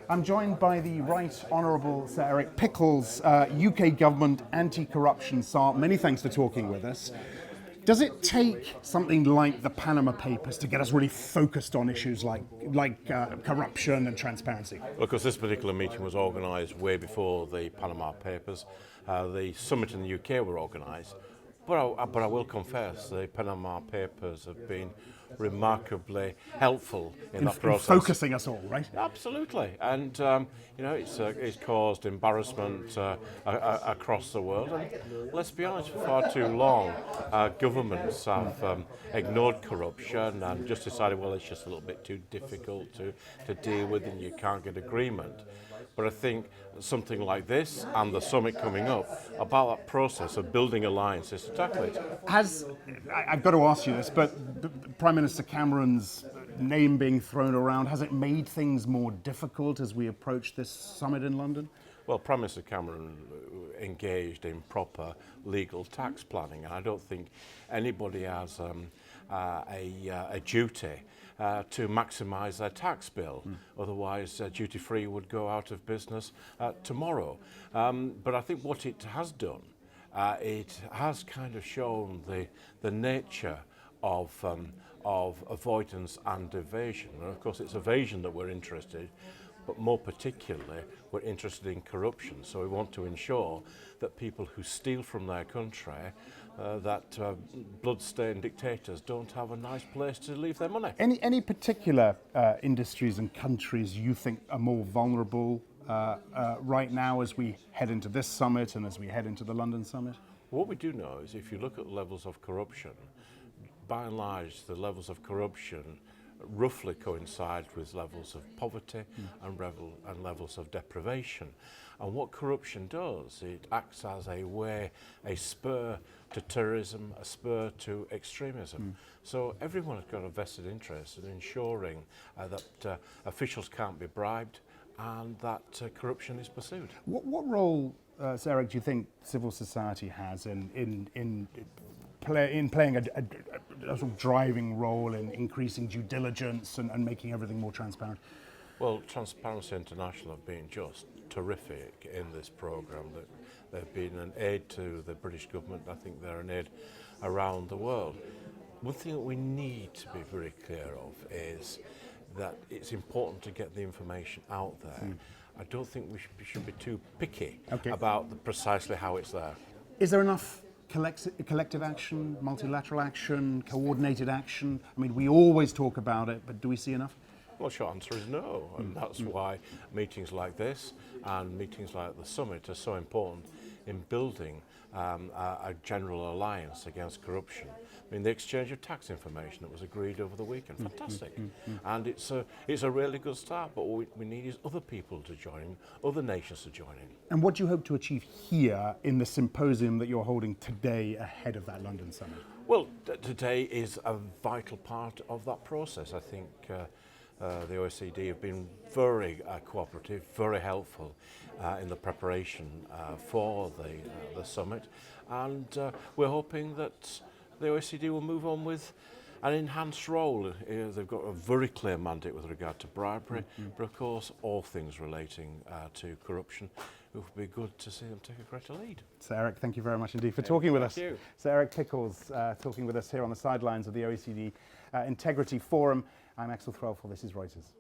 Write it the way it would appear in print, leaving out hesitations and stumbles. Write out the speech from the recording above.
I'm joined by the Right Honourable Sir Eric Pickles, UK Government Anti-Corruption SAR. Many thanks for talking with us. Does it take something like the Panama Papers to get us really focused on issues like corruption and transparency? Well, of course, this particular meeting was organised way before the Panama Papers. The summit in the UK were organised. But I will confess, the Panama Papers have been remarkably helpful in that process. In focusing us all, right? Absolutely. And, it's caused embarrassment across the world. And let's be honest, for far too long, governments have ignored corruption and just decided, well, it's just a little bit too difficult to deal with and you can't get agreement. But I think something like this and the summit coming up about that process of building alliances to tackle it. I've got to ask you this, but Prime Minister Cameron's name being thrown around, has it made things more difficult as we approach this summit in London? Well, Prime Minister Cameron engaged in proper legal tax planning, and I don't think anybody has a duty to maximise their tax bill. Otherwise, duty-free would go out of business tomorrow. But I think what it has done, it has kind of shown the nature of avoidance and evasion. And of course, it's evasion that we're interested in, but more particularly, we're interested in corruption. So we want to ensure that people who steal from their country, that blood-stained dictators don't have a nice place to leave their money. Any particular industries and countries you think are more vulnerable right now as we head into this summit and as we head into the London summit? What we do know is if you look at levels of corruption, by and large, the levels of corruption roughly coincide with levels of poverty and levels of deprivation. And what corruption does, it acts as a spur to terrorism, a spur to extremism. So everyone has got a vested interest in ensuring that officials can't be bribed and that corruption is pursued. What role, Sir Eric, do you think civil society has in playing a sort of driving role in increasing due diligence and making everything more transparent? Well, Transparency International have been just terrific in this programme. They've been an aid to the British government. I think they're an aid around the world. One thing that we need to be very clear of is that it's important to get the information out there. I don't think we should be too picky about precisely how it's there. Is there enough collective action, multilateral action, coordinated action? I mean, we always talk about it, but do we see enough? Well, the short answer is no, and that's why meetings like this and meetings like the summit are so important in building a general alliance against corruption. I mean, the exchange of tax information that was agreed over the weekend, fantastic. And it's a really good start, but what we need is other people to join in, other nations to join in. And what do you hope to achieve here in the symposium that you're holding today ahead of that London summit? Well, today is a vital part of that process. I think the OECD have been very cooperative, very helpful in the preparation for the summit, and we're hoping that the OECD will move on with an enhanced role. They've got a very clear mandate with regard to bribery, but of course all things relating to corruption. It would be good to see them take a greater lead. Sir Eric, thank you very much indeed for talking with us. Thank you. Sir Eric Pickles talking with us here on the sidelines of the OECD Integrity Forum. I'm Axel Threlfall, this is Reuters.